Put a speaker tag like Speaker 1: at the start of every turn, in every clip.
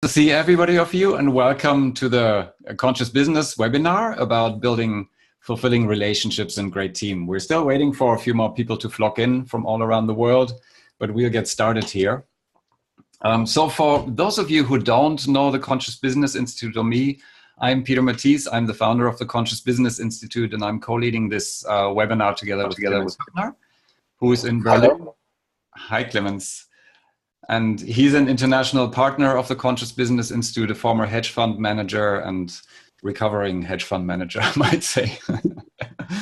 Speaker 1: To see everybody of you, and welcome to the Conscious Business webinar about building fulfilling relationships and great team. We're still waiting for a few more people to flock in from all around the world, but we'll get started here. So for those of you who don't know the Conscious Business Institute or me, I'm Peter Mathies. I'm the founder of the Conscious Business Institute, and I'm co-leading this webinar together with Clemens Hübner, who is in Berlin.
Speaker 2: Hello.
Speaker 1: Hi, Clemens. And he's an international partner of the Conscious Business Institute, a former hedge fund manager and recovering hedge fund manager, I might say.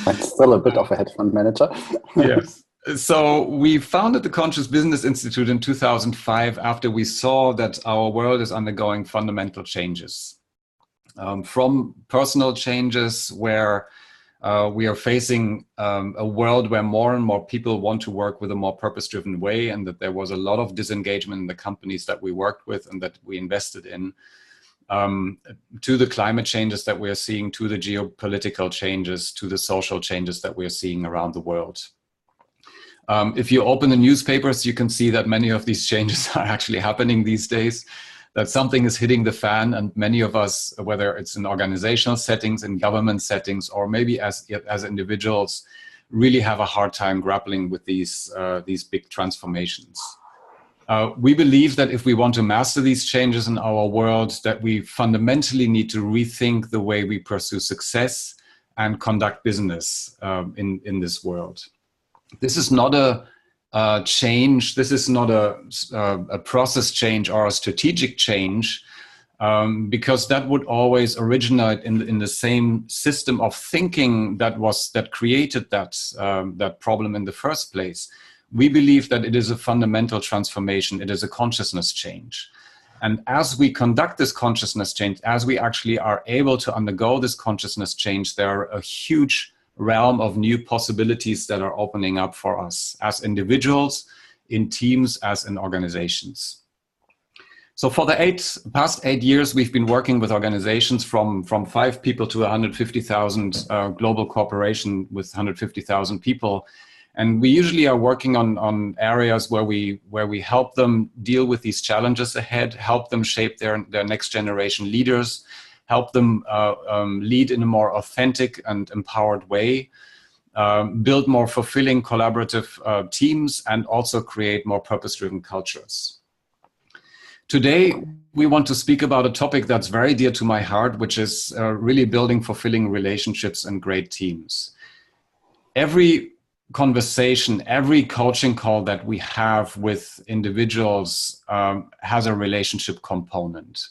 Speaker 2: I'm still a bit of a hedge fund manager.
Speaker 1: Yes. So we founded the Conscious Business Institute in 2005 after we saw that our world is undergoing fundamental changes. From personal changes where we are facing a world where more and more people want to work with a more purpose-driven way, and that there was a lot of disengagement in the companies that we worked with and that we invested in, to the climate changes that we are seeing, to the geopolitical changes, to the social changes that we are seeing around the world. If you open the newspapers, you can see that many of these changes are actually happening these days, that something is hitting the fan, and many of us, whether it's in organizational settings, in government settings, or maybe as individuals, really have a hard time grappling with these big transformations. We believe that if we want to master these changes in our world, that we fundamentally need to rethink the way we pursue success and conduct business in this world. This is not a change. This is not a process change or a strategic change, because that would always originate in the same system of thinking that created that problem in the first place. We believe that it is a fundamental transformation. It is a consciousness change. And as we conduct this consciousness change, as we actually are able to undergo this consciousness change, there are a huge realm of new possibilities that are opening up for us as individuals, in teams, as in organizations. So for the past 8 years, we've been working with organizations from 5 people to 150,000 global corporation with 150,000 people. And we usually are working on areas where we help them deal with these challenges ahead, help them shape their next generation leaders, help them lead in a more authentic and empowered way, build more fulfilling collaborative teams, and also create more purpose-driven cultures. Today, we want to speak about a topic that's very dear to my heart, which is really building fulfilling relationships and great teams. Every conversation, every coaching call that we have with individuals has a relationship component.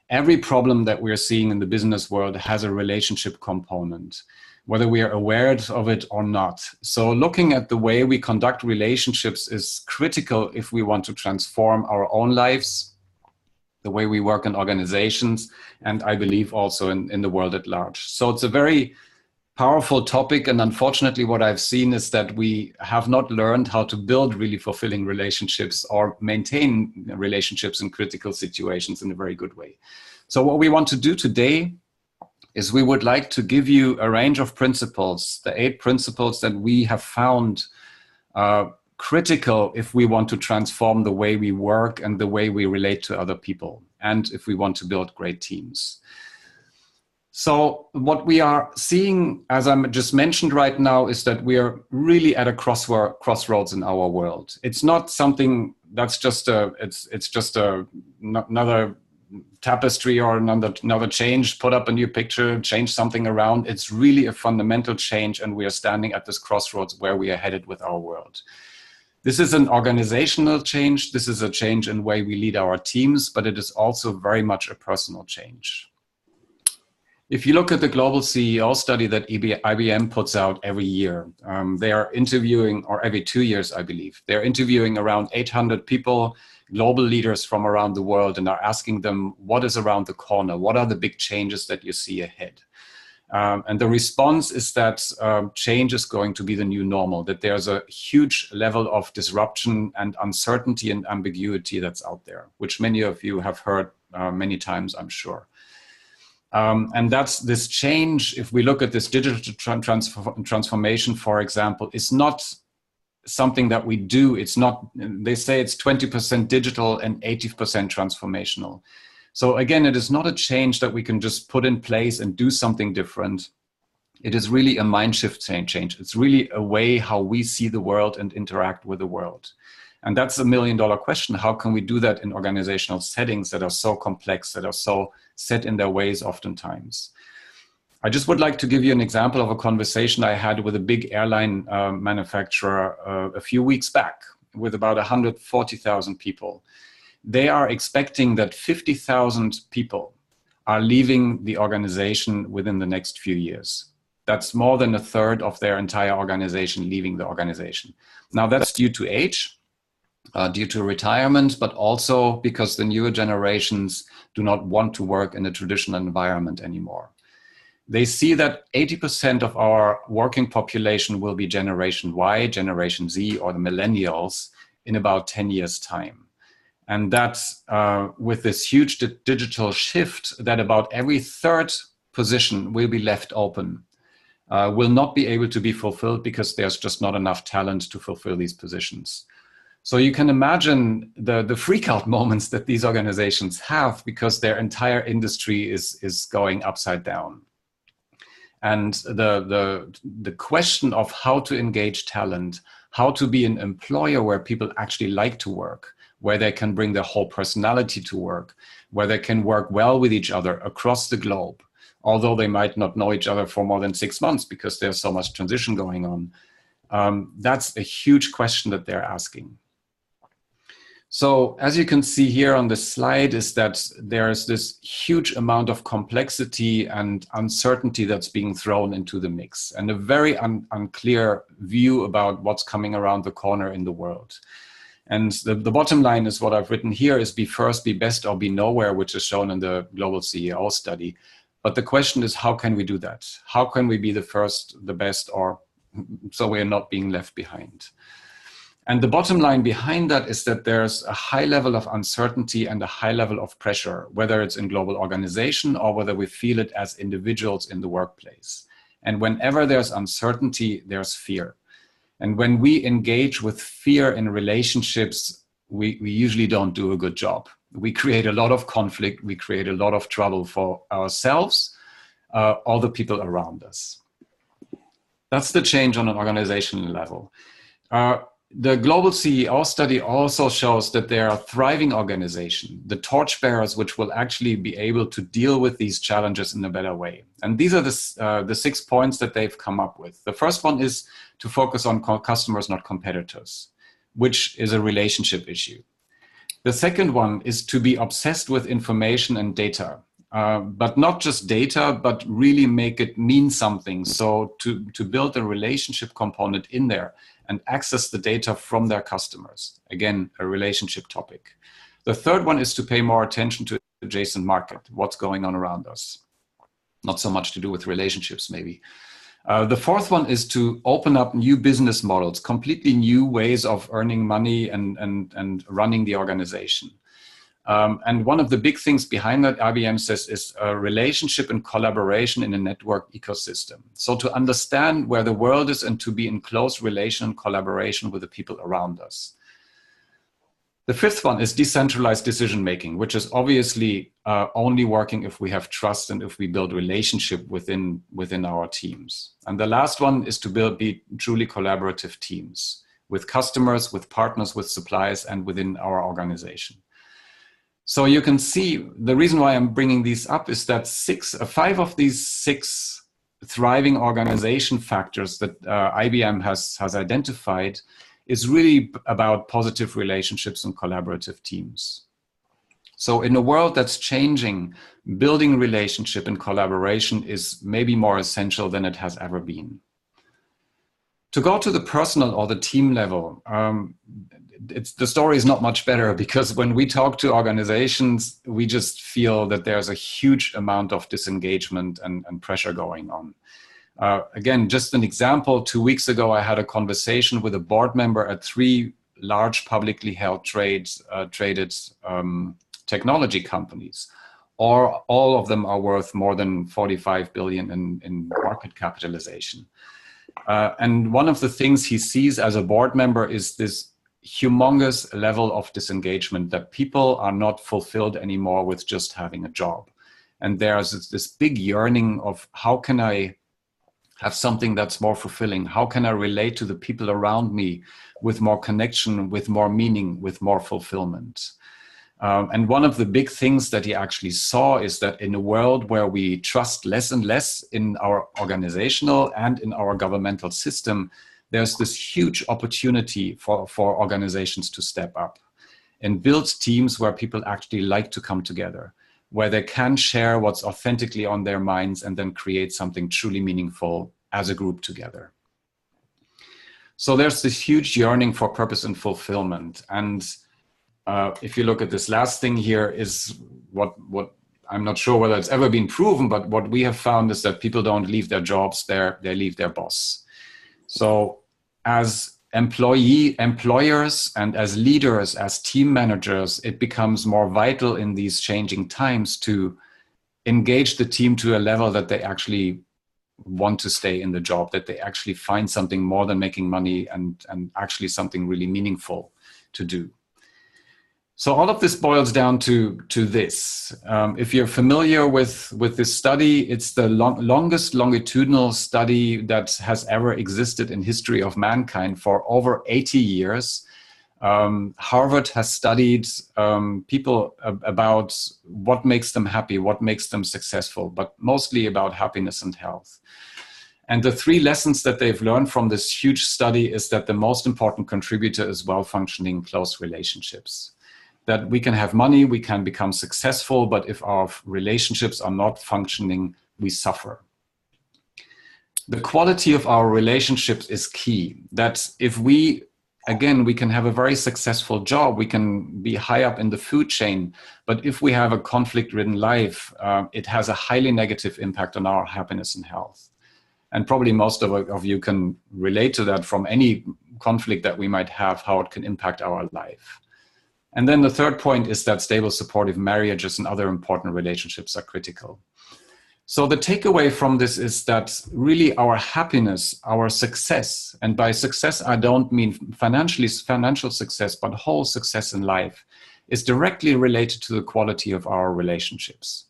Speaker 1: Every problem that we're seeing in the business world has a relationship component, whether we are aware of it or not. So looking at the way we conduct relationships is critical if we want to transform our own lives, the way we work in organizations, and I believe also in the world at large. So it's a very powerful topic, and unfortunately what I've seen is that we have not learned how to build really fulfilling relationships or maintain relationships in critical situations in a very good way. So what we want to do today is we would like to give you a range of principles, the 8 principles that we have found critical if we want to transform the way we work and the way we relate to other people, and if we want to build great teams. So what we are seeing, as I just mentioned right now, is that we are really at a crossroads in our world. It's not something that's just another tapestry or another change, put up a new picture, change something around. It's really a fundamental change, and we are standing at this crossroads where we are headed with our world. This is an organizational change. This is a change in the way we lead our teams, but it is also very much a personal change. If you look at the global CEO study that IBM puts out every year, they are interviewing, or every 2 years, I believe, they're interviewing around 800 people, global leaders from around the world, and are asking them, what is around the corner? What are the big changes that you see ahead? And the response is that change is going to be the new normal, that there's a huge level of disruption and uncertainty and ambiguity that's out there, which many of you have heard many times, I'm sure. And that's this change. If we look at this digital transformation, for example, is not something that we do. It's not, they say it's 20% digital and 80% transformational. So again, it is not a change that we can just put in place and do something different. It is really a mind shift change. It's really a way how we see the world and interact with the world. And that's $1 million question. How can we do that in organizational settings that are so complex, that are so set in their ways oftentimes? I just would like to give you an example of a conversation I had with a big airline manufacturer a few weeks back with about 140,000 people. They are expecting that 50,000 people are leaving the organization within the next few years. That's more than a third of their entire organization leaving the organization. Now that's due to age, due to retirement, but also because the newer generations do not want to work in a traditional environment anymore. They see that 80% of our working population will be Generation Y, Generation Z, or the millennials in about 10 years' time. And that's with this huge digital shift that about every third position will be left open, will not be able to be fulfilled because there's just not enough talent to fulfill these positions. So you can imagine the freak out moments that these organizations have because their entire industry is going upside down. And the question of how to engage talent, how to be an employer where people actually like to work, where they can bring their whole personality to work, where they can work well with each other across the globe, although they might not know each other for more than 6 months because there's so much transition going on. That's a huge question that they're asking. So as you can see here on the slide is that there's this huge amount of complexity and uncertainty that's being thrown into the mix and a very unclear view about what's coming around the corner in the world. And the bottom line is what I've written here is be first, be best, or be nowhere, which is shown in the Global CEO study. But the question is, how can we do that? How can we be the first, the best, or so we're not being left behind? And the bottom line behind that is that there's a high level of uncertainty and a high level of pressure, whether it's in global organization or whether we feel it as individuals in the workplace. And whenever there's uncertainty, there's fear. And when we engage with fear in relationships, we usually don't do a good job. We create a lot of conflict. We create a lot of trouble for ourselves, all the people around us. That's the change on an organizational level. The Global CEO study also shows that there are thriving organizations, the torchbearers, which will actually be able to deal with these challenges in a better way. And these are the 6 points that they've come up with. The first one is to focus on customers, not competitors, which is a relationship issue. The second one is to be obsessed with information and data, but not just data, but really make it mean something. So to build a relationship component in there and access the data from their customers. Again, a relationship topic. The third one is to pay more attention to adjacent market, what's going on around us. Not so much to do with relationships, maybe. The fourth one is to open up new business models, completely new ways of earning money and running the organization. And one of the big things behind that, IBM says, is a relationship and collaboration in a network ecosystem. So to understand where the world is and to be in close relation and collaboration with the people around us. The fifth one is decentralized decision-making, which is obviously only working if we have trust and if we build relationship within our teams. And the last one is to be truly collaborative teams with customers, with partners, with suppliers, and within our organization. So you can see the reason why I'm bringing these up is that 5 of these 6 thriving organization factors that IBM has identified is really about positive relationships and collaborative teams. So in a world that's changing, building relationship and collaboration is maybe more essential than it has ever been. To go to the personal or the team level, the story is not much better because when we talk to organizations, we just feel that there's a huge amount of disengagement and pressure going on. Again, just an example, 2 weeks ago, I had a conversation with a board member at 3 large publicly held traded technology companies. All of them are worth more than 45 billion in market capitalization. And one of the things he sees as a board member is this humongous level of disengagement, that people are not fulfilled anymore with just having a job. And there's this big yearning of, how can I have something that's more fulfilling? How can I relate to the people around me with more connection, with more meaning, with more fulfillment? And one of the big things that he actually saw is that in a world where we trust less and less in our organizational and in our governmental system, there's this huge opportunity for organizations to step up and build teams where people actually like to come together, where they can share what's authentically on their minds and then create something truly meaningful as a group together. So there's this huge yearning for purpose and fulfillment. And if you look at this last thing here, is what I'm not sure whether it's ever been proven, but what we have found is that people don't leave their jobs, they leave their boss. So as employers and as leaders, as team managers, it becomes more vital in these changing times to engage the team to a level that they actually want to stay in the job, that they actually find something more than making money and actually something really meaningful to do. So all of this boils down to this. If you're familiar with this study, it's the longest longitudinal study that has ever existed in history of mankind for over 80 years. Harvard has studied people about what makes them happy, what makes them successful, but mostly about happiness and health. And the 3 lessons that they've learned from this huge study is that the most important contributor is well-functioning close relationships. That we can have money, we can become successful, but if our relationships are not functioning, we suffer. The quality of our relationships is key. That if we can have a very successful job, we can be high up in the food chain, but if we have a conflict-ridden life, it has a highly negative impact on our happiness and health. And probably most of you can relate to that from any conflict that we might have, how it can impact our life. And then the third point is that stable, supportive marriages and other important relationships are critical. So the takeaway from this is that really our happiness, our success, and by success I don't mean financial success, but whole success in life, is directly related to the quality of our relationships.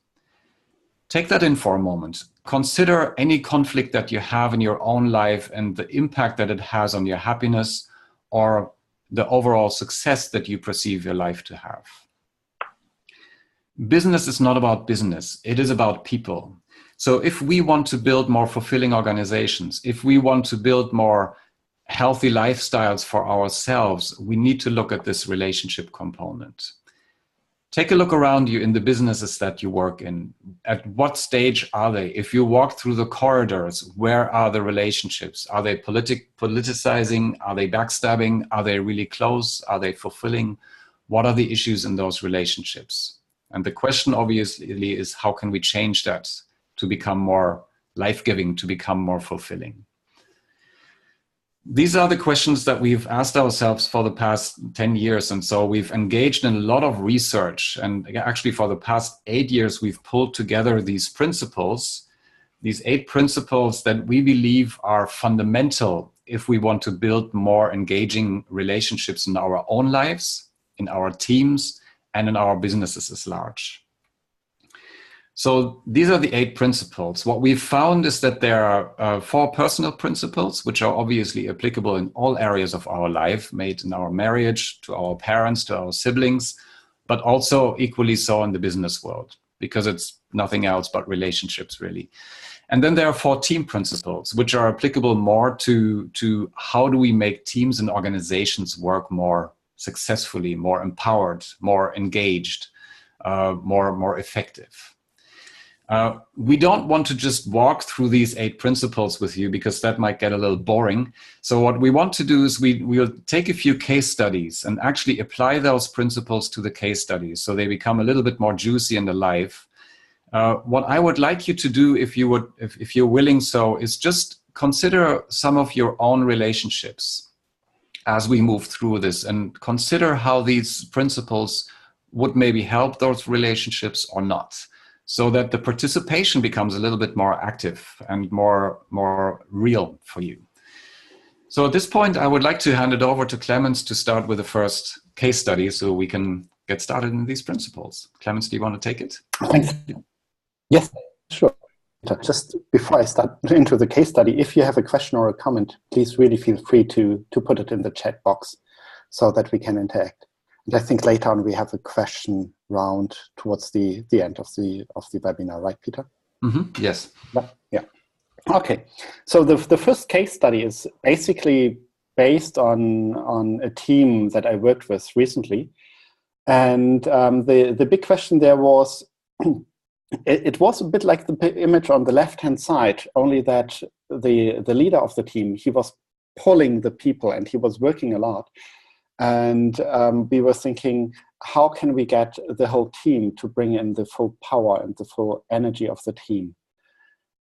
Speaker 1: Take that in for a moment. Consider any conflict that you have in your own life and the impact that it has on your happiness or the overall success that you perceive your life to have. Business is not about business, it is about people. So if we want to build more fulfilling organizations, if we want to build more healthy lifestyles for ourselves, we need to look at this relationship component. Take a look around you in the businesses that you work in. At what stage are they? If you walk through the corridors, where are the relationships? Are they politicizing? Are they backstabbing? Are they really close? Are they fulfilling? What are the issues in those relationships? And the question obviously is, how can we change that to become more life-giving, to become more fulfilling? These are the questions that we've asked ourselves for the past 10 years. And so we've engaged in a lot of research. And actually for the past 8 years, we've pulled together these principles, these 8 principles that we believe are fundamental if we want to build more engaging relationships in our own lives, in our teams, and in our businesses at large. So these are the 8 principles. What we've found is that there are 4 personal principles, which are obviously applicable in all areas of our life, made in our marriage, to our parents, to our siblings, but also equally so in the business world, because it's nothing else but relationships, really. And then there are 4 team principles, which are applicable more to how do we make teams and organizations work more successfully, more empowered, more engaged, more effective. We don't want to just walk through these 8 principles with you because that might get a little boring. So what we want to do is we'll take a few case studies and actually apply those principles to the case studies so they become a little bit more juicy and alive. What I would like you to do, if you're willing so, is just consider some of your own relationships as we move through this and consider how these principles would maybe help those relationships or not, so that the participation becomes a little bit more active and more real for you. So at this point, I would like to hand it over to Clemens to start with the first case study so we can get started in these principles. Clemens, do you want to take it?
Speaker 2: Thanks. Yes, sure. Just before I start into the case study, if you have a question or a comment, please really feel free to put it in the chat box so that we can interact. And I think later on we have a question round towards the end of the webinar, right, Peter?
Speaker 1: Mm-hmm. Yes.
Speaker 2: Yeah. Okay. So the first case study is basically based on a team that I worked with recently. And the big question there was, it was a bit like the image on the left-hand side, only that the leader of the team, he was pulling the people and he was working a lot. And we were thinking, how can we get the whole team to bring in the full power and the full energy of the team?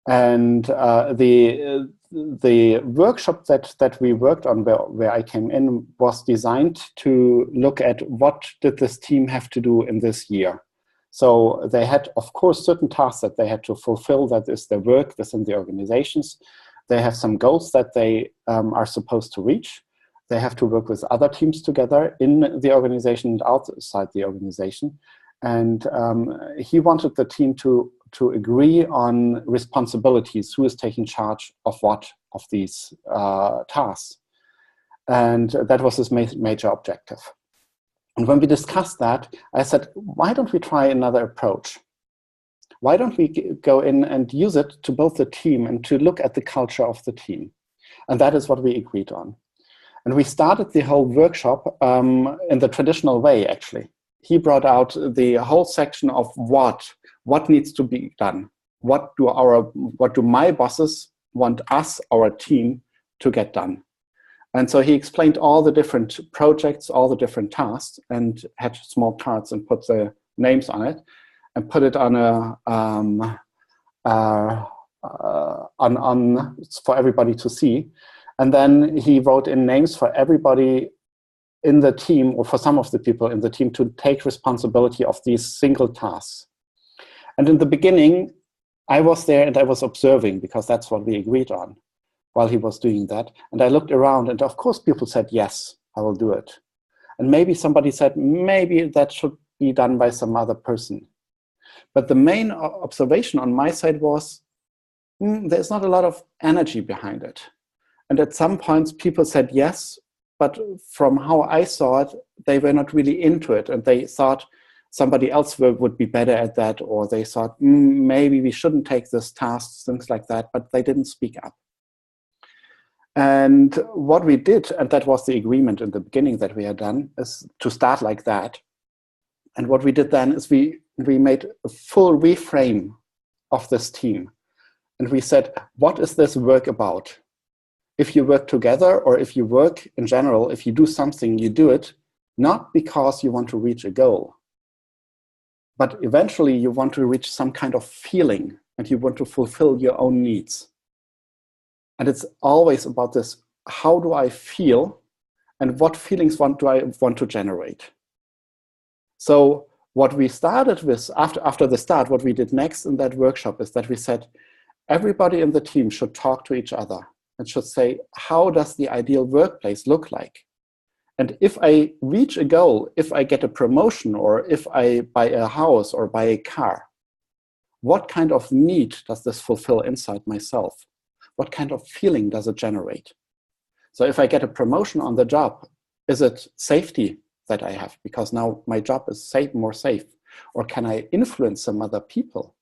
Speaker 2: And the workshop that we worked on, where I came in, was designed to look at what did this team have to do in this year. So they had, of course, certain tasks that they had to fulfill. That is their work within the organizations. They have some goals that they are supposed to reach. They have to work with other teams together in the organization and outside the organization. And he wanted the team to agree on responsibilities, who is taking charge of what of these tasks. And that was his major objective. And when we discussed that, I said, why don't we try another approach? Why don't we go in and use it to build the team and to look at the culture of the team? And that is what we agreed on. And we started the whole workshop in the traditional way, actually. He brought out the whole section of what needs to be done. What do my bosses want us, our team, to get done? And so he explained all the different projects, all the different tasks, and had small cards and put the names on it, and put it on for everybody to see. And then he wrote in names for everybody in the team, or for some of the people in the team, to take responsibility of these single tasks. And in the beginning, I was there and I was observing, because that's what we agreed on while he was doing that. And I looked around, and of course people said, yes, I will do it. And maybe somebody said, maybe that should be done by some other person. But the main observation on my side was, there's not a lot of energy behind it. And at some points people said yes, but from how I saw it, they were not really into it. And they thought somebody else would be better at that, or they thought, maybe we shouldn't take this task, things like that, but they didn't speak up. And what we did, and that was the agreement in the beginning that we had done, is to start like that. And what we did then is we made a full reframe of this team. And we said, what is this work about? If you work together, or if you work in general, if you do something, you do it not because you want to reach a goal, but eventually you want to reach some kind of feeling, and you want to fulfill your own needs. And it's always about this, how do I feel, and what feelings do I want to generate? So what we started with, after the start, what we did next in that workshop is that we said, everybody in the team should talk to each other and should say, how does the ideal workplace look like? And if I reach a goal, if I get a promotion, or if I buy a house or buy a car, what kind of need does this fulfill inside myself? What kind of feeling does it generate? So if I get a promotion on the job, is it safety that I have? Because now my job is more safe. Or can I influence some other people?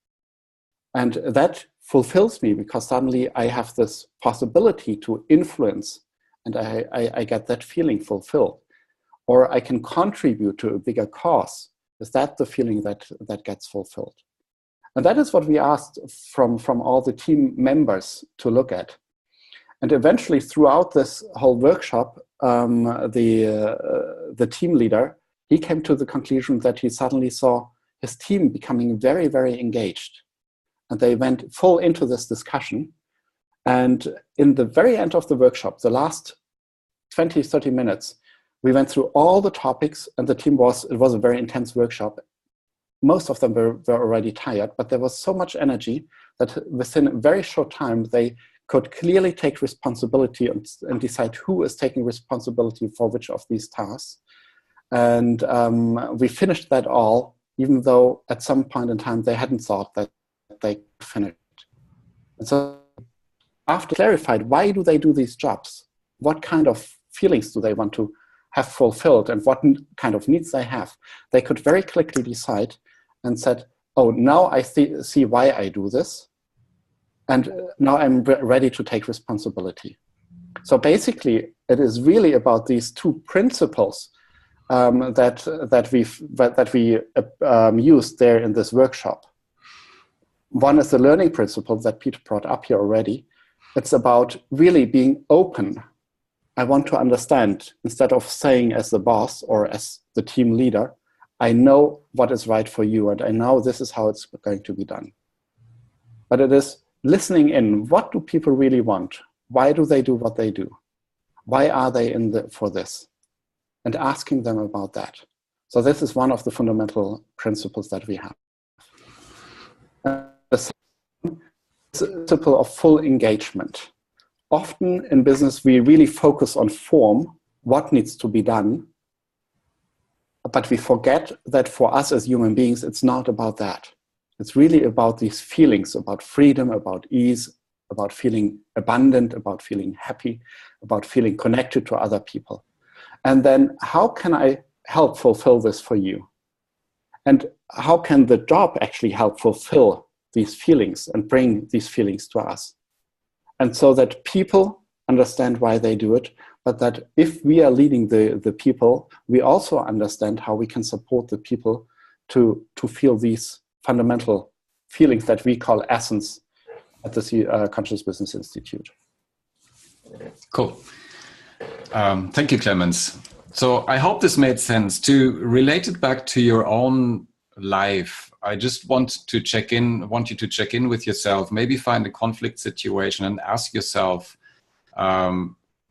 Speaker 2: And that fulfills me, because suddenly I have this possibility to influence, and I get that feeling fulfilled. Or I can contribute to a bigger cause. Is that the feeling that gets fulfilled? And that is what we asked from all the team members to look at. And eventually, throughout this whole workshop, the team leader, he came to the conclusion that he suddenly saw his team becoming very, very engaged. And they went full into this discussion. And in the very end of the workshop, the last 20, 30 minutes, we went through all the topics, and it was a very intense workshop. Most of them were already tired, but there was so much energy that within a very short time, they could clearly take responsibility and decide who is taking responsibility for which of these tasks. And we finished that all, even though at some point in time they hadn't thought that they could finish it. And so after clarified, why do they do these jobs? What kind of feelings do they want to have fulfilled and what kind of needs they have? They could very quickly decide and said, oh, now I see why I do this. And now I'm ready to take responsibility. So basically, it is really about these two principles that we used there in this workshop. One is the learning principle that Peter brought up here already. It's about really being open. I want to understand, instead of saying as the boss or as the team leader, I know what is right for you and I know this is how it's going to be done. But it is listening in. What do people really want? Why do they do what they do? Why are they for this? And asking them about that. So this is one of the fundamental principles that we have. The second principle of full engagement. Often in business, we really focus on form, what needs to be done, but we forget that for us as human beings, it's not about that. It's really about these feelings, about freedom, about ease, about feeling abundant, about feeling happy, about feeling connected to other people. And then how can I help fulfill this for you? And how can the job actually help fulfill these feelings and bring these feelings to us? And so that people understand why they do it, but that if we are leading the people, we also understand how we can support the people to feel these fundamental feelings that we call essence at the Conscious Business Institute.
Speaker 1: Cool. Thank you, Clemens. So I hope this made sense. To relate it back to your own life, I just want you to check in with yourself, maybe find a conflict situation and ask yourself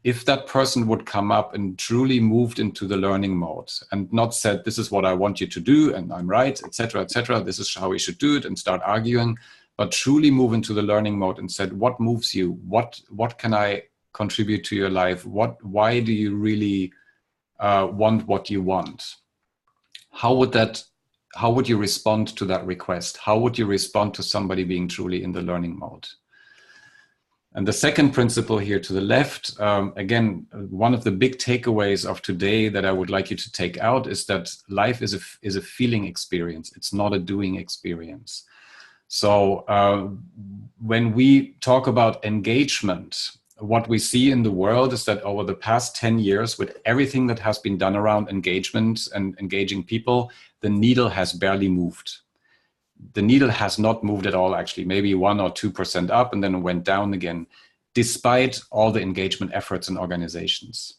Speaker 1: if that person would come up and truly moved into the learning mode and not said, this is what I want you to do and I'm right, etc., etc. This is how we should do it and start arguing, but truly move into the learning mode and said, what moves you? What can I contribute to your life? Why do you really want what you want? How would you respond to that request? How would you respond to somebody being truly in the learning mode? And the second principle here to the left, again, one of the big takeaways of today that I would like you to take out is that life is a feeling experience. It's not a doing experience. So when we talk about engagement, what we see in the world is that over the past 10 years, with everything that has been done around engagement and engaging people, the needle has barely moved. The needle has not moved at all, actually, maybe 1 or 2% up and then it went down again, despite all the engagement efforts in organizations.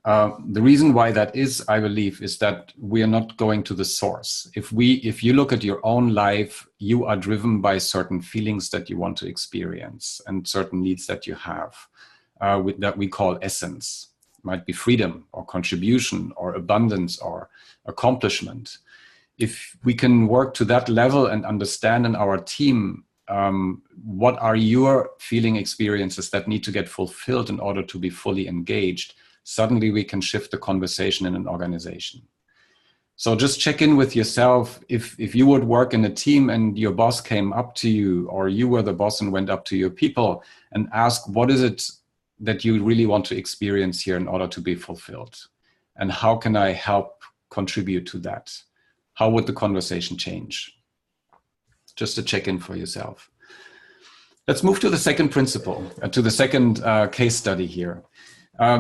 Speaker 1: The reason why that is, I believe, is that we are not going to the source. If you look at your own life, you are driven by certain feelings that you want to experience and certain needs that you have that we call essence. It might be freedom or contribution or abundance or accomplishment. If we can work to that level and understand in our team what are your feeling experiences that need to get fulfilled in order to be fully engaged, suddenly we can shift the conversation in an organization. So just check in with yourself. If you would work in a team and your boss came up to you, or you were the boss and went up to your people and asked, what is it that you really want to experience here in order to be fulfilled? And how can I help contribute to that? How would the conversation change? Just to check in for yourself. Let's move to the second principle, to the second case study here.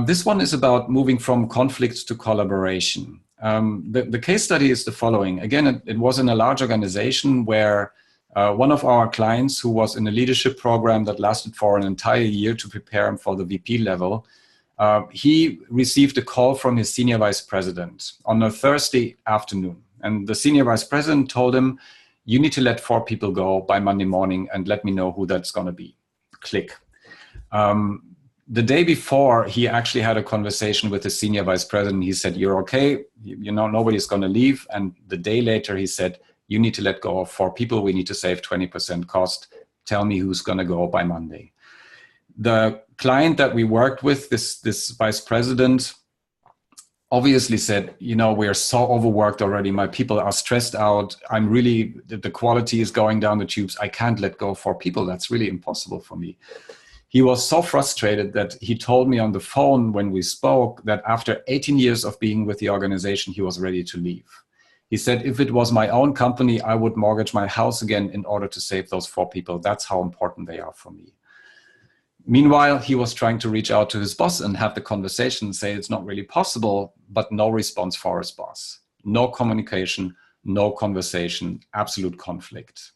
Speaker 1: This one is about moving from conflict to collaboration. The case study is the following. Again, it was in a large organization where one of our clients, who was in a leadership program that lasted for an entire year to prepare him for the VP level, he received a call from his senior vice president on a Thursday afternoon. And the senior vice president told him, you need to let 4 people go by Monday morning and let me know who that's going to be. Click. The day before, he actually had a conversation with the senior vice president. He said, you're okay. You know, nobody's going to leave. And the day later, he said, you need to let go of 4 people. We need to save 20% cost. Tell me who's going to go by Monday. The client that we worked with, this vice president, obviously said, we are so overworked already. My people are stressed out. The quality is going down the tubes. I can't let go 4 people. That's really impossible for me. He was so frustrated that he told me on the phone when we spoke that after 18 years of being with the organization, he was ready to leave. He said, if it was my own company, I would mortgage my house again in order to save those 4 people. That's how important they are for me. Meanwhile, he was trying to reach out to his boss and have the conversation and say it's not really possible, but no response for his boss. No communication, no conversation, absolute conflict.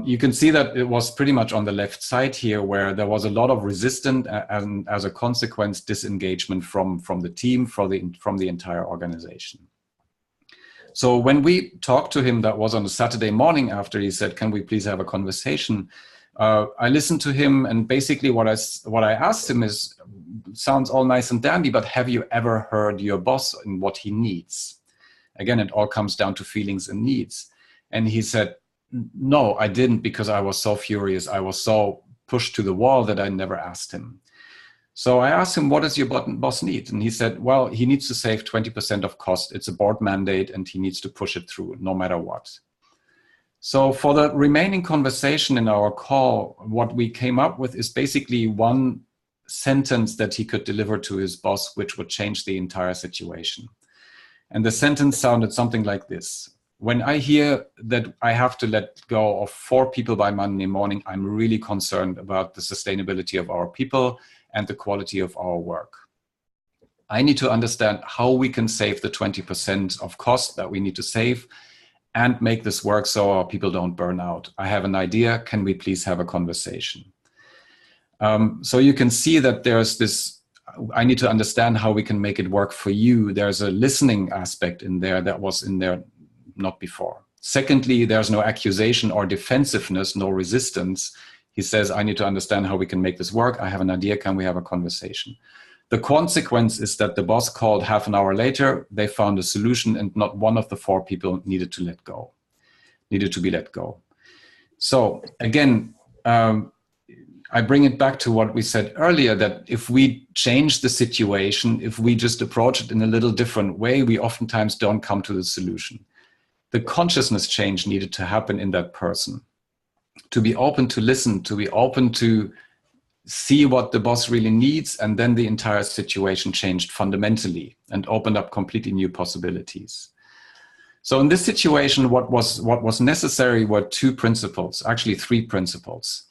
Speaker 1: You can see that it was pretty much on the left side here where there was a lot of resistance and as a consequence, disengagement from the team, from the entire organization. So when we talked to him, that was on a Saturday morning after he said, can we please have a conversation? I listened to him, and basically what I asked him is, sounds all nice and dandy, but have you ever heard your boss and what he needs? Again, it all comes down to feelings and needs. And he said, no, I didn't, because I was so furious. I was so pushed to the wall that I never asked him. So I asked him, what does your boss need? And he said, well, he needs to save 20% of cost. It's a board mandate and he needs to push it through no matter what. So for the remaining conversation in our call, what we came up with is basically one sentence that he could deliver to his boss, which would change the entire situation. And the sentence sounded something like this. When I hear that I have to let go of 4 people by Monday morning, I'm really concerned about the sustainability of our people and the quality of our work. I need to understand how we can save the 20% of cost that we need to save and make this work so our people don't burn out. I have an idea. Can we please have a conversation? So you can see that there's this, I need to understand how we can make it work for you. There's a listening aspect in there that was in there not before. Secondly, there's no accusation or defensiveness, no resistance. He says, I need to understand how we can make this work. I have an idea. Can we have a conversation? The consequence is that the boss called half an hour later. They found a solution and not one of the 4 people needed to be let go. So again, I bring it back to what we said earlier, that if we change the situation, if we just approach it in a little different way, we oftentimes don't come to the solution. The consciousness change needed to happen in that person, to be open to listen, to be open to see what the boss really needs, and then the entire situation changed fundamentally and opened up completely new possibilities. So in this situation, what was necessary were 2 principles, actually 3 principles.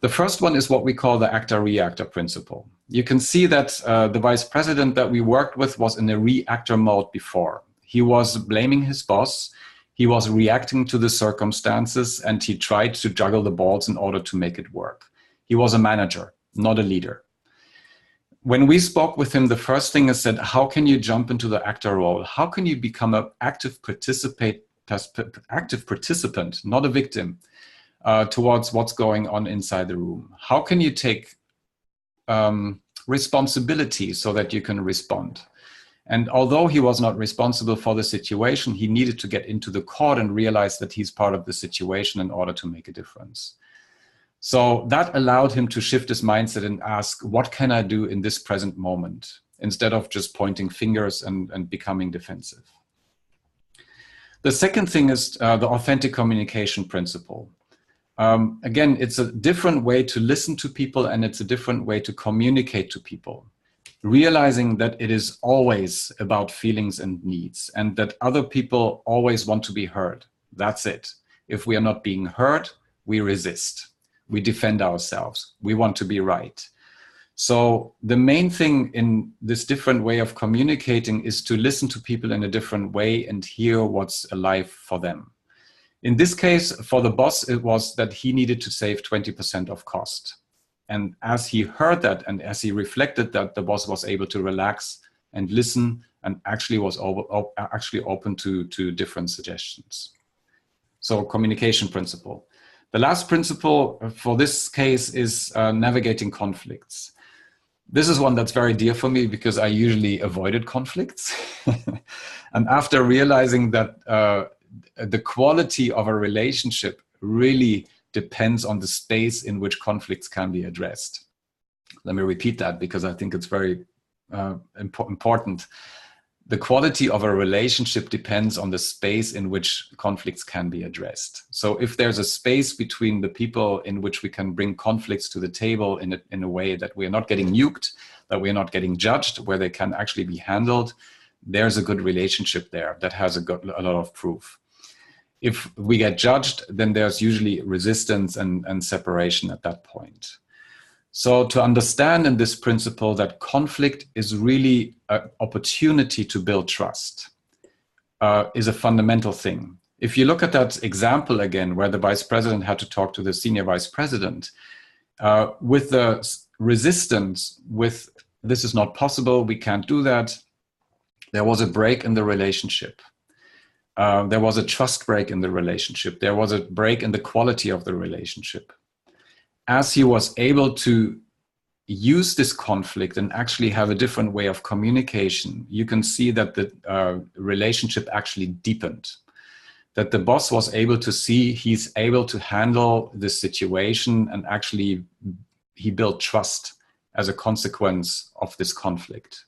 Speaker 1: The first one is what we call the actor-reactor principle. You can see that the vice president that we worked with was in a reactor mode before. He was blaming his boss. He was reacting to the circumstances, and he tried to juggle the balls in order to make it work. He was a manager, not a leader. When we spoke with him, the first thing is said, how can you jump into the actor role? How can you become an active participant, not a victim, towards what's going on inside the room? How can you take responsibility so that you can respond? And although he was not responsible for the situation, he needed to get into the court and realize that he's part of the situation in order to make a difference. So that allowed him to shift his mindset and ask, what can I do in this present moment? Instead of just pointing fingers and becoming defensive. The second thing is the authentic communication principle. Again, it's a different way to listen to people, and it's a different way to communicate to people. Realizing that it is always about feelings and needs, and that other people always want to be heard. That's it. If we are not being heard, we resist. We defend ourselves. We want to be right. So the main thing in this different way of communicating is to listen to people in a different way and hear what's alive for them. In this case, for the boss, it was that he needed to save 20% of cost. And as he heard that and as he reflected that, the boss was able to relax and listen and actually was actually open to different suggestions. So communication principle. The last principle for this case is navigating conflicts. This is one that's very dear for me because I usually avoided conflicts. And after realizing that the quality of a relationship really depends on the space in which conflicts can be addressed. Let me repeat that because I think it's very important. The quality of a relationship depends on the space in which conflicts can be addressed. So if there's a space between the people in which we can bring conflicts to the table in a way that we're not getting nuked, that we're not getting judged, where they can actually be handled, there's a good relationship there that has a lot of proof. If we get judged, then there's usually resistance and separation at that point. So to understand in this principle that conflict is really an opportunity to build trust is a fundamental thing. If you look at that example again, where the vice president had to talk to the senior vice president, with the resistance, with this is not possible, we can't do that, there was a break in the relationship. There was a trust break in the relationship. There was a break in the quality of the relationship. As he was able to use this conflict and actually have a different way of communication, you can see that the relationship actually deepened. That the boss was able to see he's able to handle this situation, and actually he built trust as a consequence of this conflict.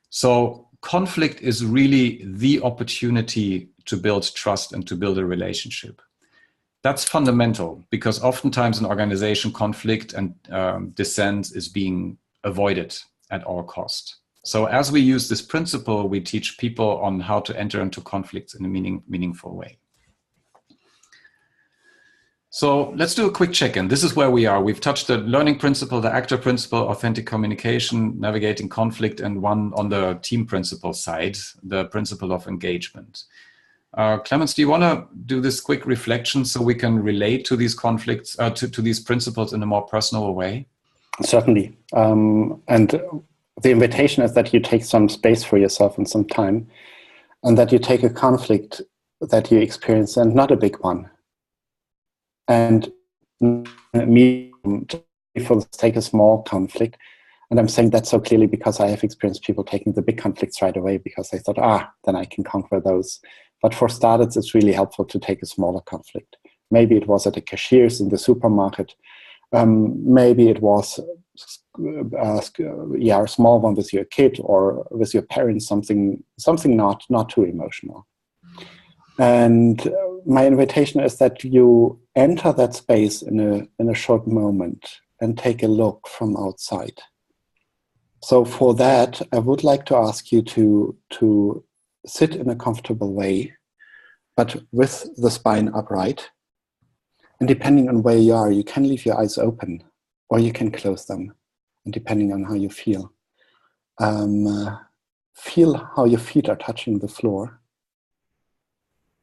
Speaker 1: So conflict is really the opportunity to build trust and to build a relationship. That's fundamental, because oftentimes in organization, conflict and dissent is being avoided at all cost. So as we use this principle, we teach people on how to enter into conflicts in a meaningful way. So let's do a quick check-in. This is where we are. We've touched the learning principle, the actor principle, authentic communication, navigating conflict, and one on the team principle side, the principle of engagement. Clemens, do you want to do this quick reflection so we can relate to these conflicts, to these principles in a more personal way?
Speaker 2: Certainly. And the invitation is that you take some space for yourself and some time, and that you take a conflict that you experience, and not a big one. And me, take a small conflict. And I'm saying that so clearly because I have experienced people taking the big conflicts right away because they thought, then I can conquer those. But for starters, it's really helpful to take a smaller conflict. Maybe it was at the cashiers in the supermarket. Maybe it was a small one with your kid or with your parents, something not too emotional. And my invitation is that you enter that space in a short moment and take a look from outside. So for that, I would like to ask you to sit in a comfortable way, but with the spine upright. And depending on where you are, you can leave your eyes open or you can close them. And depending on how you feel, feel how your feet are touching the floor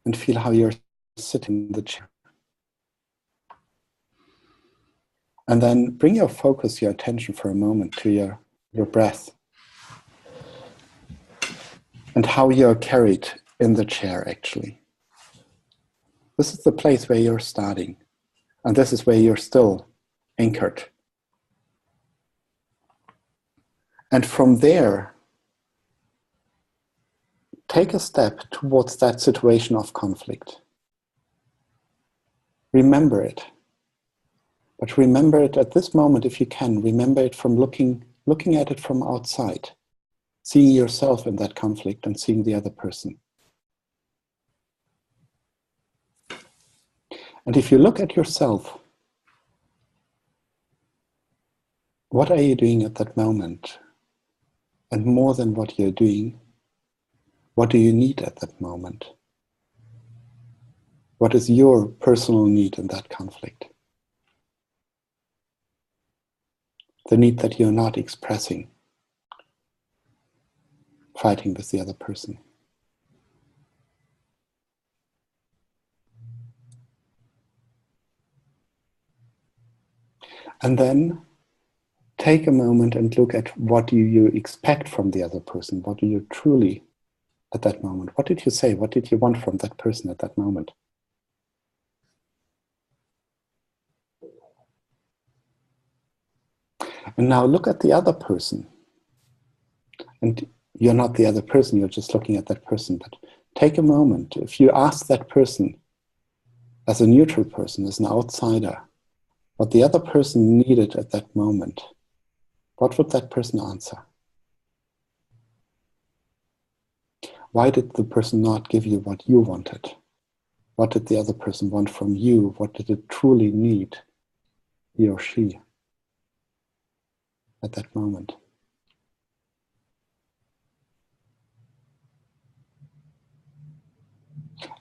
Speaker 2: and feel how you're sitting in the chair. And then bring your focus, your attention for a moment to your breath and how you're carried in the chair actually. This is the place where you're starting, and this is where you're still anchored. And from there, take a step towards that situation of conflict. Remember it. But remember it at this moment if you can. Remember it from looking at it from outside, seeing yourself in that conflict and seeing the other person. And if you look at yourself, what are you doing at that moment? And more than what you're doing, what do you need at that moment? What is your personal need in that conflict? The need that you're not expressing, fighting with the other person. And then take a moment and look at what do you expect from the other person. What do you truly at that moment? What did you say? What did you want from that person at that moment? And now look at the other person. And you're not the other person, you're just looking at that person. But take a moment. If you ask that person, as a neutral person, as an outsider, what the other person needed at that moment, what would that person answer? Why did the person not give you what you wanted? What did the other person want from you? What did it truly need, he or she, at that moment?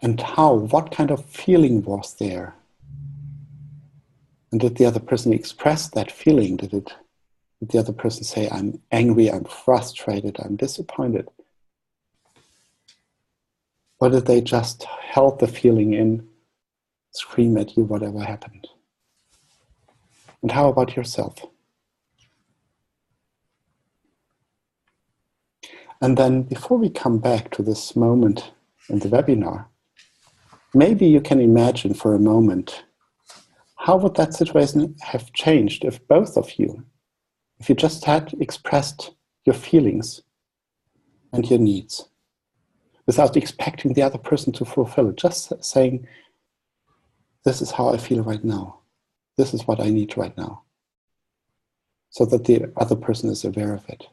Speaker 2: And how, what kind of feeling was there? And did the other person express that feeling? Did the other person say, I'm angry, I'm frustrated, I'm disappointed? Or did they just hold the feeling in, scream at you, whatever happened? And how about yourself? And then before we come back to this moment in the webinar, maybe you can imagine for a moment, how would that situation have changed if both of you, if you just had expressed your feelings and your needs without expecting the other person to fulfill it, just saying, this is how I feel right now. This is what I need right now. So that the other person is aware of it.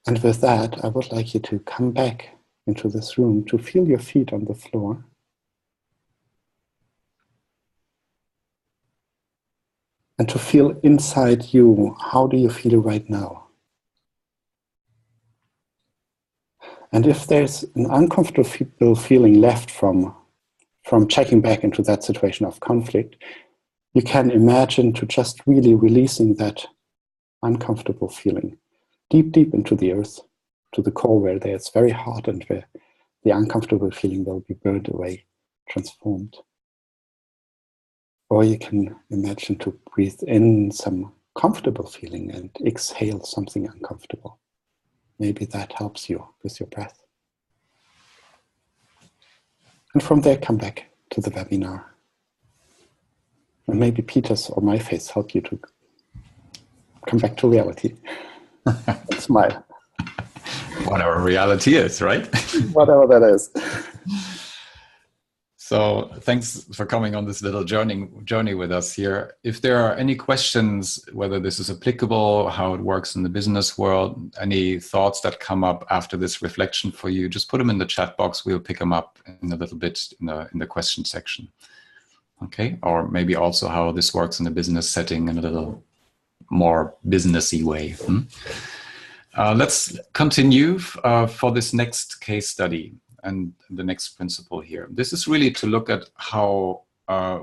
Speaker 2: And with that, I would like you to come back into this room, to feel your feet on the floor. And to feel inside you, how do you feel right now? And if there's an uncomfortable feeling left from checking back into that situation of conflict, you can imagine to just really releasing that uncomfortable feeling deep, deep into the earth, to the core where it's very hot and where the uncomfortable feeling will be burned away, transformed. Or you can imagine to breathe in some comfortable feeling and exhale something uncomfortable. Maybe that helps you with your breath. And from there, come back to the webinar. And maybe Peter's or my face help you to come back to reality. And smile.
Speaker 1: Whatever reality is, right?
Speaker 2: Whatever that is.
Speaker 1: So thanks for coming on this little journey with us here. If there are any questions, whether this is applicable, how it works in the business world, any thoughts that come up after this reflection for you, just put them in the chat box. We'll pick them up in a little bit in the question section. Okay, or maybe also how this works in a business setting in a little more businessy way. Let's continue for this next case study. And the next principle here. This is really to look at how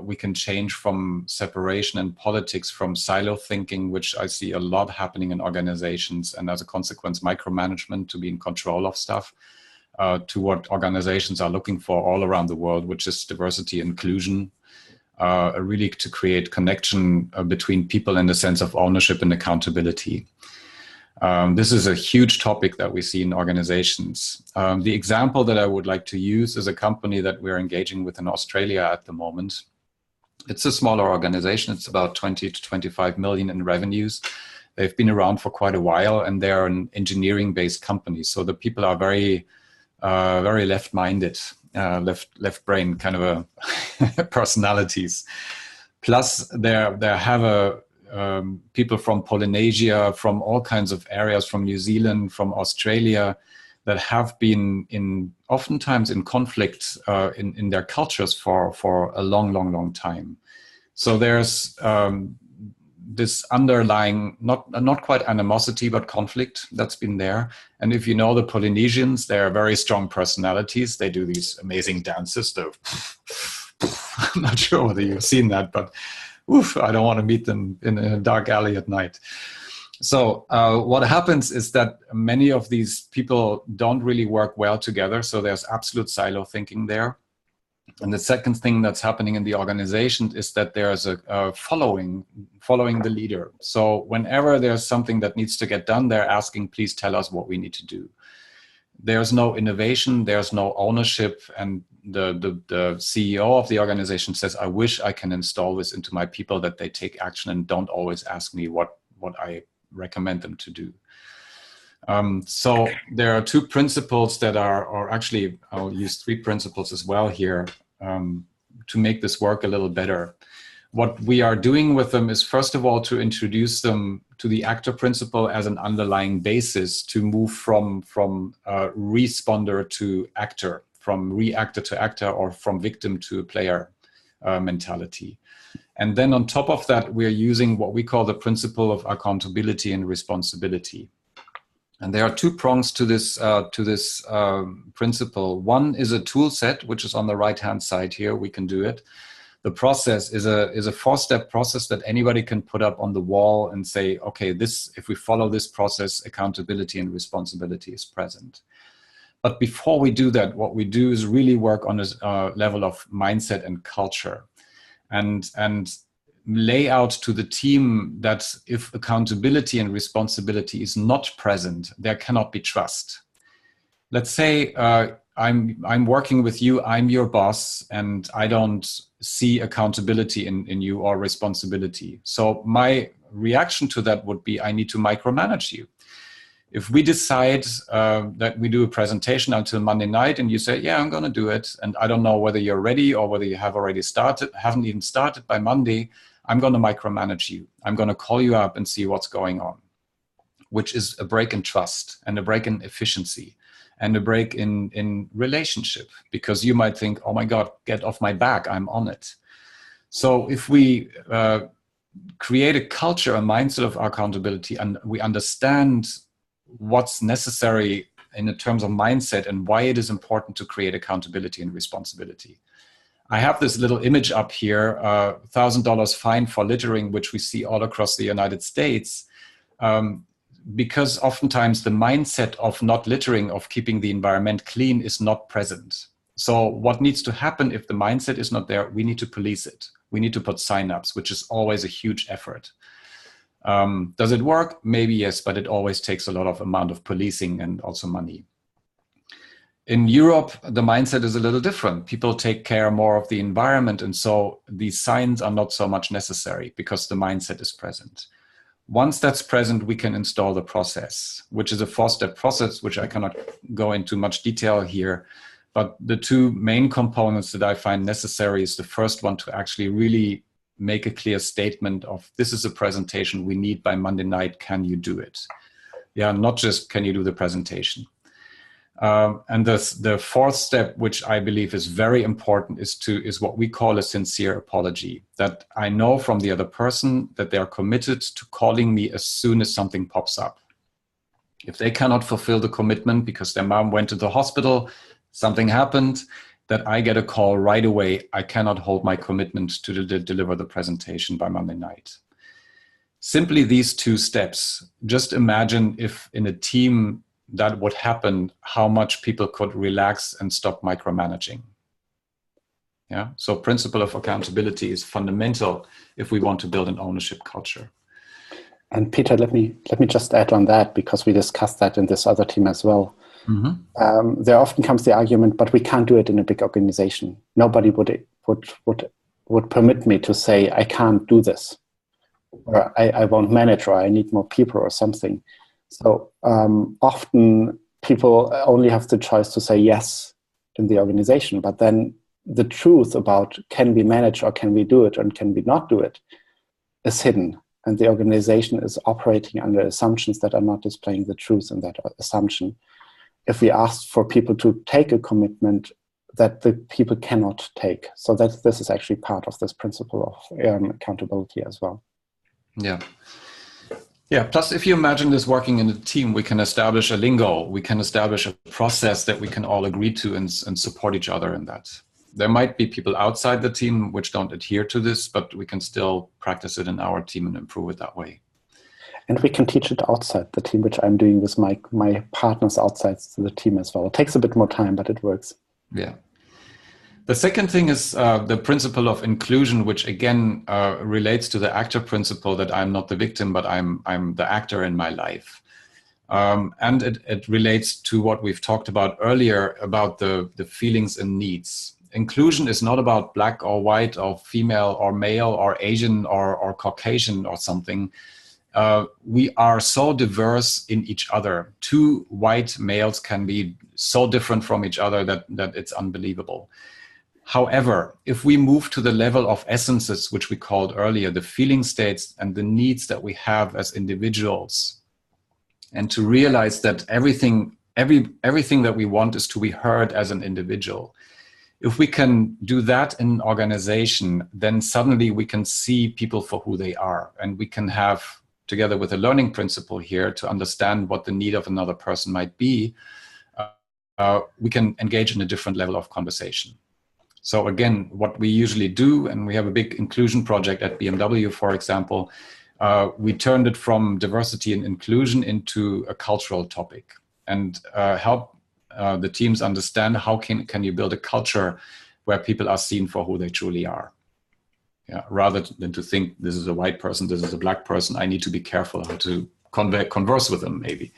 Speaker 1: we can change from separation and politics, from silo thinking, which I see a lot happening in organizations, and as a consequence, micromanagement, to be in control of stuff, to what organizations are looking for all around the world, which is diversity, inclusion, really to create connection between people in the sense of ownership and accountability. This is a huge topic that we see in organizations. The example that I would like to use is a company that we're engaging with in Australia at the moment. It's a smaller organization. It's about 20 to 25 million in revenues. They've been around for quite a while, and they're an engineering-based company. So the people are very left-minded, left brain kind of personalities. Plus, they have people from Polynesia, from all kinds of areas, from New Zealand, from Australia, that have been oftentimes in conflict in their cultures for a long time. So there's this underlying, not quite animosity, but conflict that's been there. And if you know the Polynesians, they're very strong personalities. They do these amazing dances. I'm not sure whether you've seen that, but oof, I don't want to meet them in a dark alley at night. So what happens is that many of these people don't really work well together. So there's absolute silo thinking there. And the second thing that's happening in the organization is that there's a following the leader. So whenever there's something that needs to get done, they're asking, please tell us what we need to do. There's no innovation, there's no ownership, and the CEO of the organization says, I wish I can install this into my people, that they take action and don't always ask me what I recommend them to do. So there are two principles that are, or actually I'll use three principles as well here to make this work a little better. What we are doing with them is, first of all, to introduce them to the actor principle as an underlying basis to move from responder to actor, from reactor to actor, or from victim to player mentality. And then on top of that, we're using what we call the principle of accountability and responsibility. And there are two prongs to this principle. One is a tool set, which is on the right-hand side here. We can do it. The process is a four-step process that anybody can put up on the wall and say, okay, if we follow this process, accountability and responsibility is present. But before we do that, what we do is really work on a level of mindset and culture, and lay out to the team that if accountability and responsibility is not present, there cannot be trust. Let's say I'm working with you, I'm your boss, and I don't see accountability in you or responsibility. So my reaction to that would be, I need to micromanage you. If we decide that we do a presentation until Monday night and you say, yeah, I'm going to do it, and I don't know whether you're ready or whether you have already started, haven't even started by Monday, I'm going to micromanage you. I'm going to call you up and see what's going on, which is a break in trust and a break in efficiency and a break in relationship, because you might think, oh my God, get off my back, I'm on it. So if we create a culture, a mindset of accountability, and we understand what's necessary in terms of mindset and why it is important to create accountability and responsibility. I have this little image up here, $1,000 fine for littering, which we see all across the United States, because oftentimes the mindset of not littering, of keeping the environment clean, is not present. So what needs to happen if the mindset is not there? We need to police it. We need to put sign-ups, which is always a huge effort. Does it work? Maybe yes, but it always takes a lot of amount of policing and also money. In Europe, the mindset is a little different. People take care more of the environment, and so these signs are not so much necessary because the mindset is present. Once that's present, we can install the process, which is a four-step process, which I cannot go into much detail here. But the two main components that I find necessary is the first one, to actually really make a clear statement of, this is a presentation we need by Monday night, can you do it? Yeah, not just can you do the presentation. And the fourth step, which I believe is very important, is what we call a sincere apology. That I know from the other person that they are committed to calling me as soon as something pops up. If they cannot fulfill the commitment because their mom went to the hospital, something happened, that I get a call right away. I cannot hold my commitment to deliver the presentation by Monday night. Simply these two steps. Just imagine if in a team that would happen, how much people could relax and stop micromanaging. Yeah. So principle of accountability is fundamental if we want to build an ownership culture.
Speaker 2: And Peter, let me just add on that, because we discussed that in this other team as well. Mm-hmm. There often comes the argument, but we can't do it in a big organization. Nobody would permit me to say I can't do this, or I won't manage, or I need more people or something. So often people only have the choice to say yes in the organization, but then the truth about can we manage or can we do it and can we not do it is hidden. And the organization is operating under assumptions that are not displaying the truth in that assumption. If we ask for people to take a commitment that the people cannot take. So that this is actually part of this principle of accountability as well.
Speaker 1: Yeah. Yeah, plus if you imagine this working in a team, we can establish a lingo, we can establish a process that we can all agree to and support each other in that. There might be people outside the team which don't adhere to this, but we can still practice it in our team and improve it that way.
Speaker 2: And we can teach it outside the team, which I'm doing with my partners outside the team as well. It takes a bit more time, but it works.
Speaker 1: Yeah. The second thing is the principle of inclusion, which again relates to the actor principle, that I'm not the victim, but I'm the actor in my life. And it relates to what we've talked about earlier about the feelings and needs. Inclusion is not about black or white or female or male or Asian or Caucasian or something. we are so diverse in each other. Two white males can be so different from each other that it's unbelievable. However, if we move to the level of essences, which we called earlier, the feeling states and the needs that we have as individuals, and to realize that everything that we want is to be heard as an individual. If we can do that in an organization, then suddenly we can see people for who they are, and we can have, together with a learning principle here, to understand what the need of another person might be, we can engage in a different level of conversation. So again, what we usually do, and we have a big inclusion project at BMW, for example, we turned it from diversity and inclusion into a cultural topic, and help the teams understand how can you build a culture where people are seen for who they truly are. Yeah, rather than to think this is a white person, this is a black person, I need to be careful how to converse with them, maybe.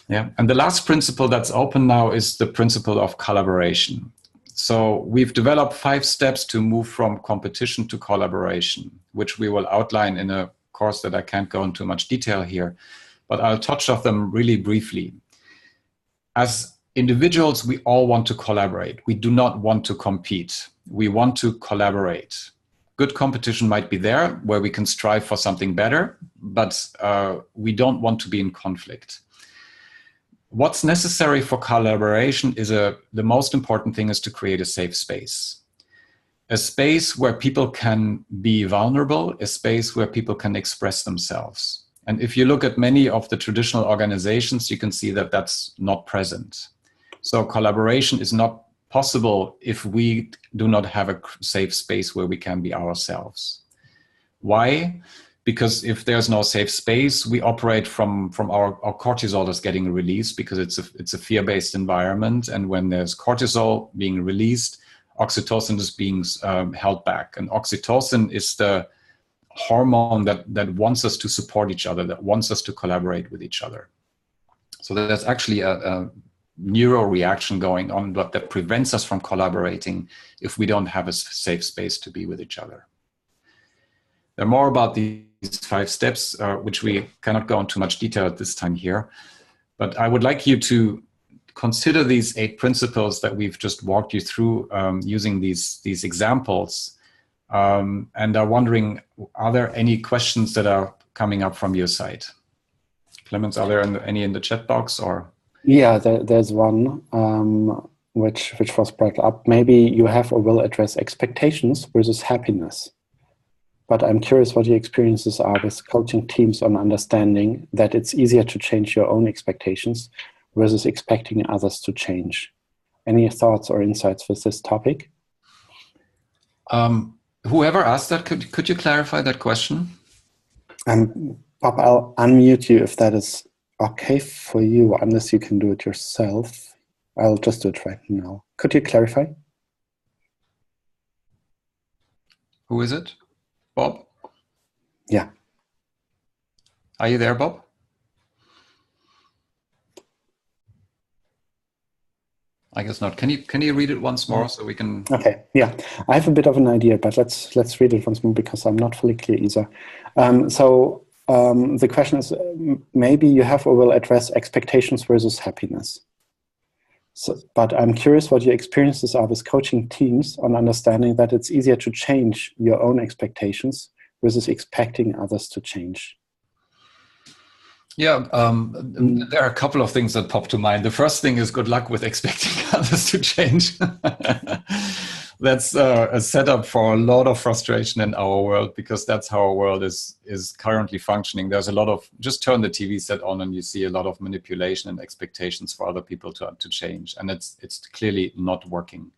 Speaker 1: Yeah, and the last principle that's open now is the principle of collaboration. So we've developed 5 steps to move from competition to collaboration, which we will outline in a course that I can't go into much detail here, but I'll touch on them really briefly. As individuals, we all want to collaborate. We do not want to compete. We want to collaborate. Good competition might be there where we can strive for something better, but we don't want to be in conflict. What's necessary for collaboration is the most important thing is to create a safe space. A space where people can be vulnerable, a space where people can express themselves. And if you look at many of the traditional organizations, you can see that that's not present. So collaboration is not possible if we do not have a safe space where we can be ourselves. Why? Because if there's no safe space, we operate from our cortisol is getting released, because it's a fear-based environment. And when there's cortisol being released, oxytocin is being held back. And oxytocin is the hormone that wants us to support each other, that wants us to collaborate with each other. So there's actually a neuro reaction going on that prevents us from collaborating if we don't have a safe space to be with each other. There are more about these 5 steps, which we cannot go into much detail at this time here. But I would like you to consider these 8 principles that we've just walked you through using these examples. And are wondering, are there any questions that are coming up from your side? Clemens, are there any in the chat box or?
Speaker 2: Yeah, there's one which was brought up. Maybe you have or will address expectations versus happiness. But I'm curious what your experiences are with coaching teams on understanding that it's easier to change your own expectations versus expecting others to change. Any thoughts or insights with this topic?
Speaker 1: Whoever asked that, could you clarify that question?
Speaker 2: Bob, I'll unmute you if that is okay for you, unless you can do it yourself. I'll just do it right now. Could you clarify?
Speaker 1: Who is it? Bob?
Speaker 2: Yeah.
Speaker 1: Are you there, Bob? I guess not. Can you read it once more so we can?
Speaker 2: Okay. Yeah, I have a bit of an idea, but let's read it once more because I'm not fully clear either. The question is, maybe you have or will address expectations versus happiness. But I'm curious what your experiences are with coaching teams on understanding that it's easier to change your own expectations versus expecting others to change.
Speaker 1: Yeah, there are a couple of things that pop to mind. The first thing is good luck with expecting others to change. That's a setup for a lot of frustration in our world, because that's how our world is currently functioning. There's a lot of, just turn the TV set on and you see a lot of manipulation and expectations for other people to change. And it's clearly not working.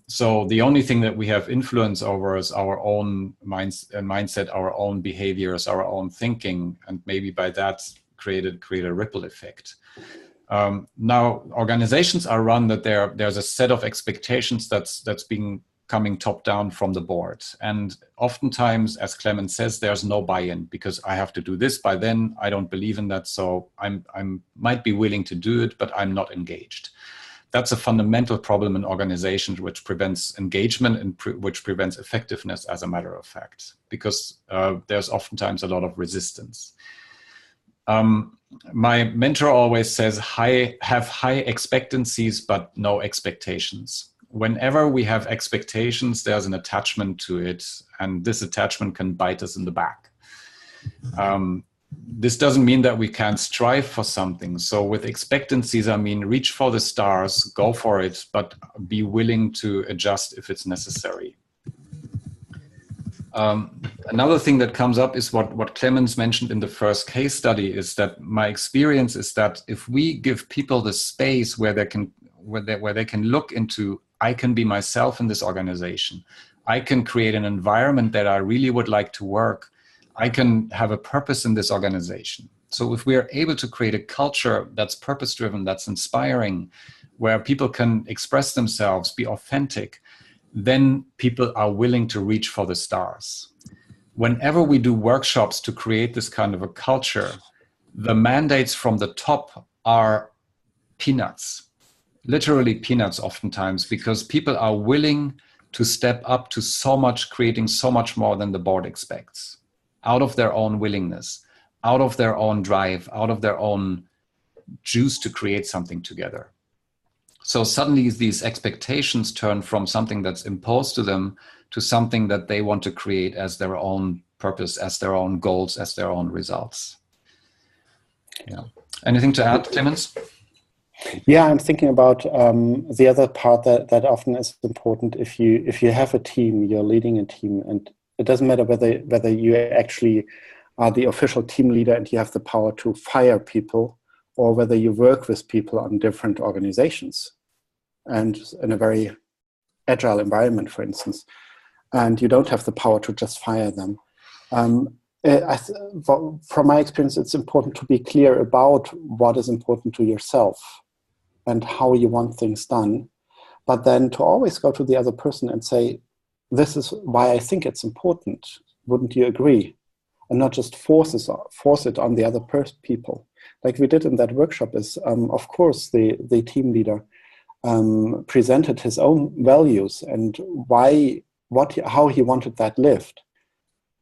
Speaker 1: So the only thing that we have influence over is our own mindset, our own behaviors, our own thinking, and maybe by that create a ripple effect. Now, organizations are run that there's a set of expectations that's coming top down from the board, and oftentimes, as Clemens says, there's no buy-in because I have to do this by then. I don't believe in that, so I might be willing to do it, but I'm not engaged. that's a fundamental problem in organizations, which prevents engagement and which prevents effectiveness, as a matter of fact, because there's oftentimes a lot of resistance. My mentor always says, have high expectancies, but no expectations. Whenever we have expectations, there's an attachment to it, and this attachment can bite us in the back. This doesn't mean that we can't strive for something. So with expectancies, I mean, reach for the stars, go for it, but be willing to adjust if it's necessary. Another thing that comes up is what Clemens mentioned in the first case study, is that my experience is that if we give people the space where they can look into, I can be myself in this organization, I can create an environment that I really would like to work, I can have a purpose in this organization. So if we are able to create a culture that's purpose-driven, that's inspiring, where people can express themselves, be authentic, then people are willing to reach for the stars. Whenever we do workshops to create this kind of a culture, the mandates from the top are peanuts, literally peanuts oftentimes, because people are willing to step up to so much, creating so much more than the board expects, out of their own willingness, out of their own drive, out of their own juice to create something together. So suddenly these expectations turn from something that's imposed to them to something that they want to create as their own purpose, as their own goals, as their own results. Yeah. Anything to add, Clemens?
Speaker 2: Yeah, I'm thinking about the other part that often is important. If you have a team, you're leading a team, and it doesn't matter whether you actually are the official team leader and you have the power to fire people, or whether you work with people on different organizations and in a very agile environment, for instance, and you don't have the power to just fire them. From my experience, it's important to be clear about what is important to yourself and how you want things done, but then to always go to the other person and say, this is why I think it's important. Wouldn't you agree? And not just force it on the other people. Like we did in that workshop is, of course, the team leader presented his own values and how he wanted that lived.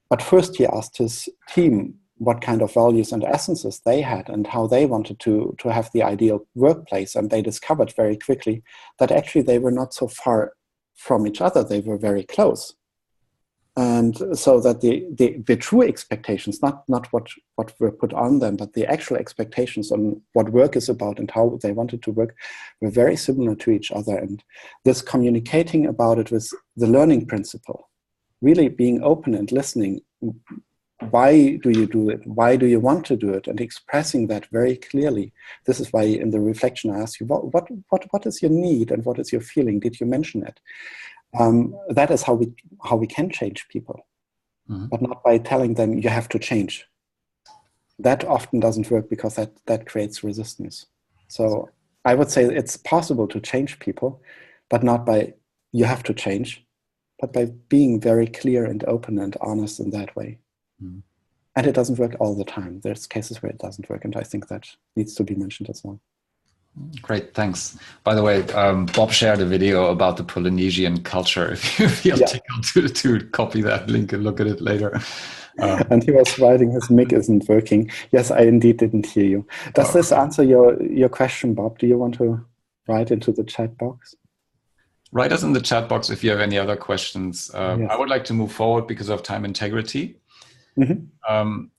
Speaker 2: But first he asked his team what kind of values and essences they had and how they wanted to have the ideal workplace. And they discovered very quickly that actually they were not so far from each other, they were very close. And so that the true expectations, not what were put on them, but the actual expectations on what work is about and how they wanted to work were very similar to each other. And this communicating about it with the learning principle, really being open and listening. Why do you do it? Why do you want to do it? And expressing that very clearly. This is why in the reflection I asked you, what is your need and what is your feeling? Did you mention it? That is how we can change people, but not by telling them you have to change. That often doesn't work because that creates resistance. So I would say it's possible to change people, but not by you have to change, but by being very clear and open and honest in that way. And it doesn't work all the time. There's cases where it doesn't work, and I think that needs to be mentioned as well.
Speaker 1: Great, thanks. By the way, Bob shared a video about the Polynesian culture. If you feel tickled to copy that link and look at it later.
Speaker 2: And he was writing his mic isn't working. Yes, I indeed didn't hear you. Does this answer your question, Bob? Do you want to write into the chat box?
Speaker 1: Write us in the chat box if you have any other questions. Yes. I would like to move forward because of time integrity.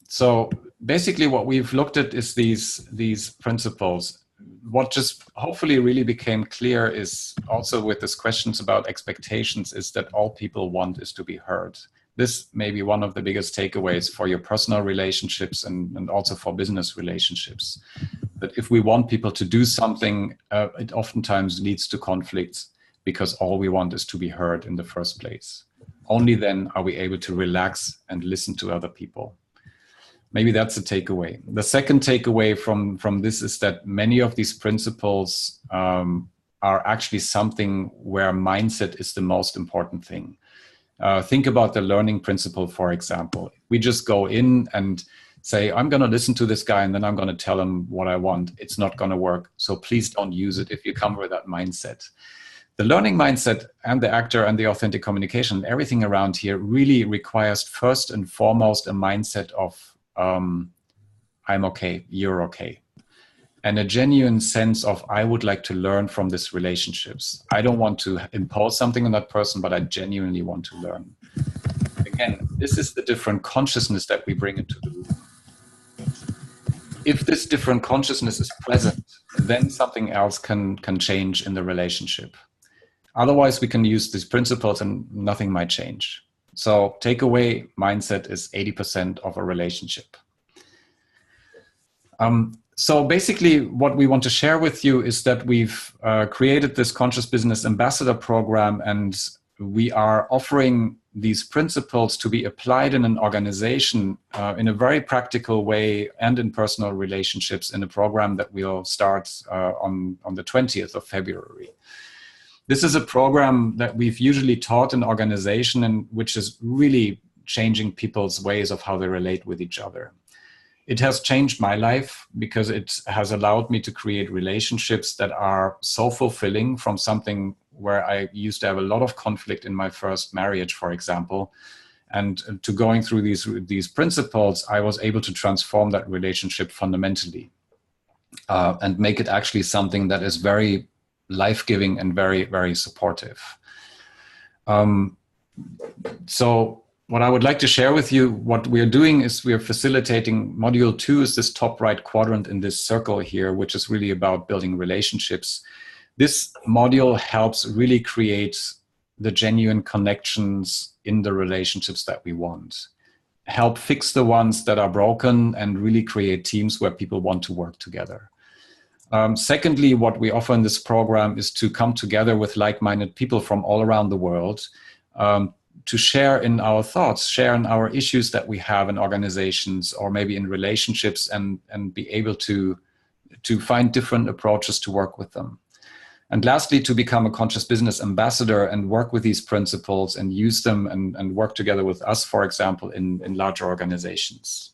Speaker 1: So basically what we've looked at is these principles. What just hopefully really became clear is also with these questions about expectations is that all people want is to be heard. This may be one of the biggest takeaways for your personal relationships and also for business relationships. But if we want people to do something, it oftentimes leads to conflicts because all we want is to be heard in the first place. Only then are we able to relax and listen to other people. Maybe that's a takeaway. The second takeaway from this is that many of these principles are actually something where mindset is the most important thing. Think about the learning principle, for example. We just go in and say, I'm going to listen to this guy and then I'm going to tell him what I want. It's not going to work. So please don't use it if you come with that mindset. The learning mindset and the actor and the authentic communication, everything around here really requires first and foremost a mindset of I'm okay, you're okay. And a genuine sense of I would like to learn from these relationships. I don't want to impose something on that person, but I genuinely want to learn. Again, this is the different consciousness that we bring into the room. If this different consciousness is present, then something else can change in the relationship. Otherwise, we can use these principles and nothing might change. So takeaway mindset is 80% of a relationship. So basically what we want to share with you is that we've created this Conscious Business Ambassador program, and we are offering these principles to be applied in an organization in a very practical way and in personal relationships in a program that we'll start on the 20th of February. This is a program that we've usually taught in organization and which is really changing people's ways of how they relate with each other. It has changed my life because it has allowed me to create relationships that are so fulfilling, from something where I used to have a lot of conflict in my first marriage, for example. And to going through these principles, I was able to transform that relationship fundamentally and make it actually something that is very life-giving and very, very supportive. So what I would like to share with you, what we are doing is we are facilitating module 2 is this top right quadrant in this circle here, which is really about building relationships. This module helps really create the genuine connections in the relationships that we want. Help fix the ones that are broken and really create teams where people want to work together. Secondly, what we offer in this program is to come together with like-minded people from all around the world to share in our thoughts, share in our issues that we have in organizations or maybe in relationships, and be able to find different approaches to work with them. And lastly, to become a Conscious Business Ambassador and work with these principles and use them and work together with us, for example, in larger organizations.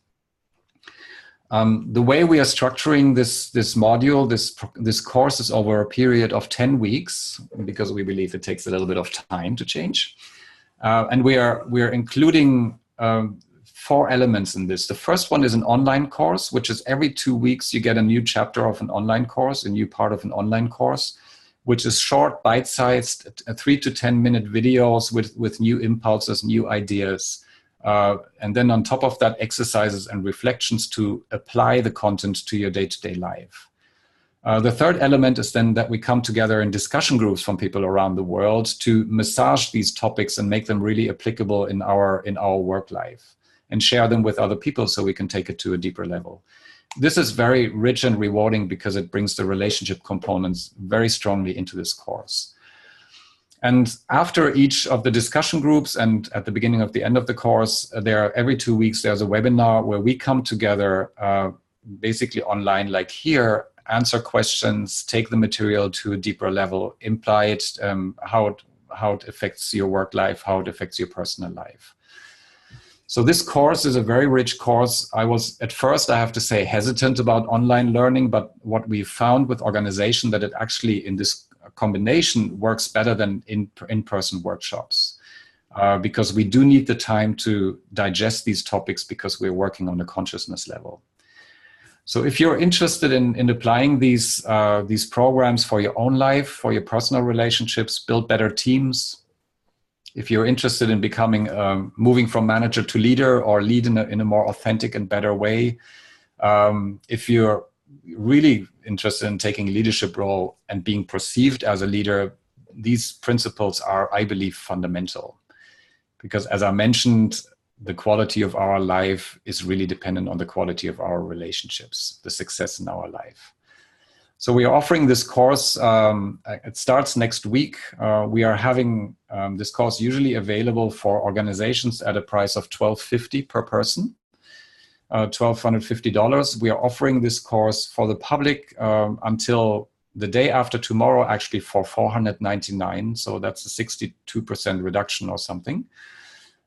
Speaker 1: The way we are structuring this module, this course is over a period of 10 weeks, because we believe it takes a little bit of time to change. And we are including 4 elements in this. The first one is an online course, which is every 2 weeks you get a new chapter of an online course, a new part of an online course, which is short, bite-sized, 3 to 10 minute videos with new impulses, new ideas. And then on top of that, exercises and reflections to apply the content to your day-to-day life. The third element is then that we come together in discussion groups from people around the world to massage these topics and make them really applicable in our work life and share them with other people so we can take it to a deeper level. This is very rich and rewarding because it brings the relationship components very strongly into this course. And after each of the discussion groups and at the beginning of the end of the course, every 2 weeks, there's a webinar where we come together basically online like here, answer questions, take the material to a deeper level, imply it, how it affects your work life, how it affects your personal life. So this course is a very rich course. I was, at first, I have to say, hesitant about online learning, but what we found with organization that it actually, in this combination, works better than in-person workshops. Because we do need the time to digest these topics because we're working on a consciousness level. So if you're interested in applying these programs for your own life, for your personal relationships, build better teams, if you're interested in becoming, moving from manager to leader or lead in a more authentic and better way, if you're really interested in taking a leadership role and being perceived as a leader, these principles are, I believe, fundamental. Because as I mentioned, the quality of our life is really dependent on the quality of our relationships, the success in our life. So we are offering this course, it starts next week. We are having this course usually available for organizations at a price of $1,250 per person, $1,250. We are offering this course for the public until the day after tomorrow, actually for $499. So that's a 62% reduction or something.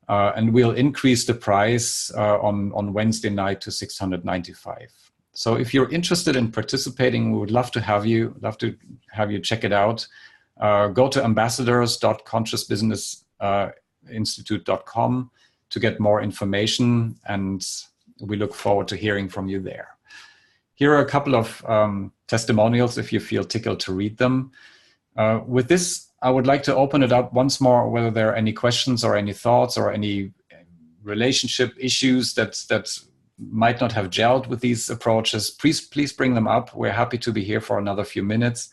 Speaker 1: and we'll increase the price on Wednesday night to $695. So if you're interested in participating, we would love to have you check it out. Go to ambassadors.consciousbusinessinstitute.com to get more information, and we look forward to hearing from you there. Here are a couple of testimonials if you feel tickled to read them. With this, I would like to open it up once more, whether there are any questions or any thoughts or any relationship issues that might not have gelled with these approaches. Please bring them up. We're happy to be here for another few minutes.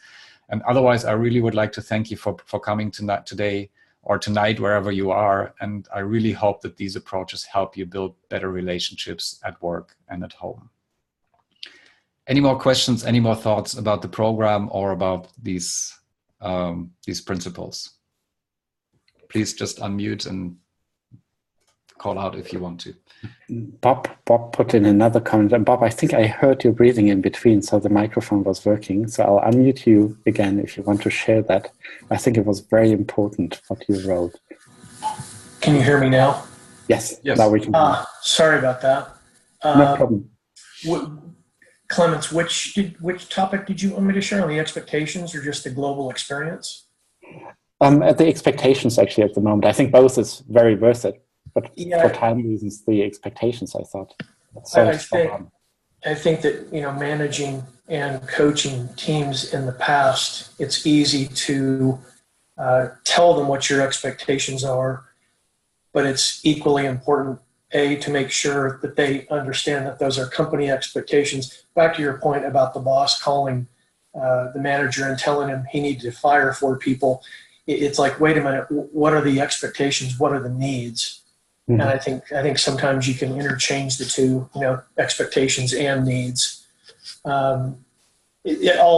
Speaker 1: And otherwise, I really would like to thank you for coming today or tonight, wherever you are. And I really hope that these approaches help you build better relationships at work and at home. Any more questions, any more thoughts about the program or about these principles? Please just unmute and call out if you want to.
Speaker 2: Bob put in another comment. And Bob, I think I heard you breathing in between, so the microphone was working. So I'll unmute you again if you want to share that. I think it was very important what you wrote.
Speaker 3: Can you hear me now?
Speaker 2: Yes.
Speaker 1: Now
Speaker 2: we can.
Speaker 3: Sorry about that.
Speaker 2: No problem.
Speaker 3: Clemens, which topic did you want me to share, on the expectations or just the global experience?
Speaker 2: At the expectations, actually, at the moment. I think both is very worth it. But for time reasons, the expectations, I thought.
Speaker 3: I think that, managing and coaching teams in the past, it's easy to tell them what your expectations are, but it's equally important, to make sure that they understand that those are company expectations. Back to your point about the boss calling the manager and telling him he needed to fire 4 people. It's like, wait a minute, what are the expectations? What are the needs? Mm-hmm. And I think sometimes you can interchange the two, expectations and needs. All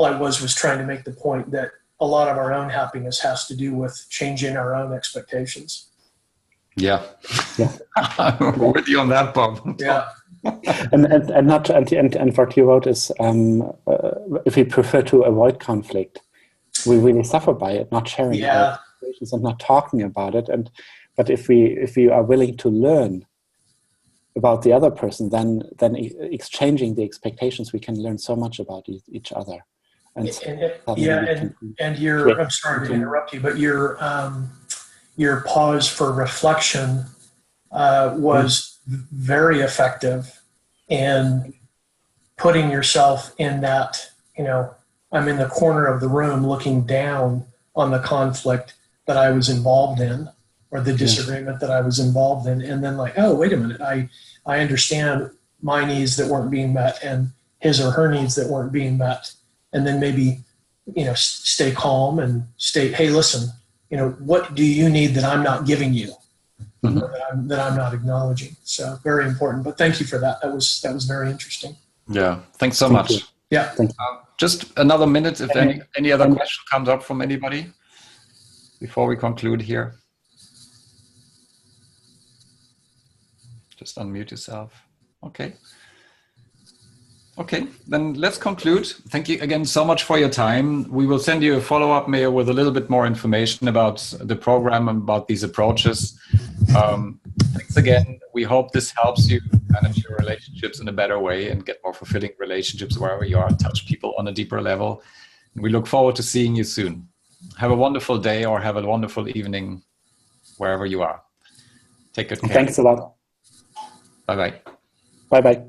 Speaker 3: I was trying to make the point that a lot of our own happiness has to do with changing our own expectations.
Speaker 1: Yeah. I'm with you on that, Bob.
Speaker 3: Yeah.
Speaker 2: and what you wrote is, if we prefer to avoid conflict, we really suffer by it, not sharing our expectations and not talking about it. But if we are willing to learn about the other person, then exchanging the expectations, we can learn so much about each other. I'm sorry
Speaker 3: to interrupt you, but your pause for reflection was very effective in putting yourself in that, I'm in the corner of the room looking down on the conflict that I was involved in, or the disagreement that I was involved in, and then like, oh, wait a minute, I understand my needs that weren't being met and his or her needs that weren't being met, and then maybe, stay calm and hey, listen, what do you need that I'm not giving you, mm-hmm. that I'm not acknowledging? So very important. But thank you for that. That was very interesting.
Speaker 1: Yeah, thanks so much.
Speaker 3: Yeah.
Speaker 1: Just another minute if any other question comes up from anybody before we conclude here. Just unmute yourself. Okay, then let's conclude. Thank you again so much for your time. We will send you a follow-up mail with a little bit more information about the program and about these approaches. Thanks again. We hope this helps you manage your relationships in a better way and get more fulfilling relationships wherever you are, touch people on a deeper level. We look forward to seeing you soon. Have a wonderful day or have a wonderful evening wherever you are. Take good care.
Speaker 2: Thanks a lot.
Speaker 1: Bye-bye.
Speaker 2: Bye-bye.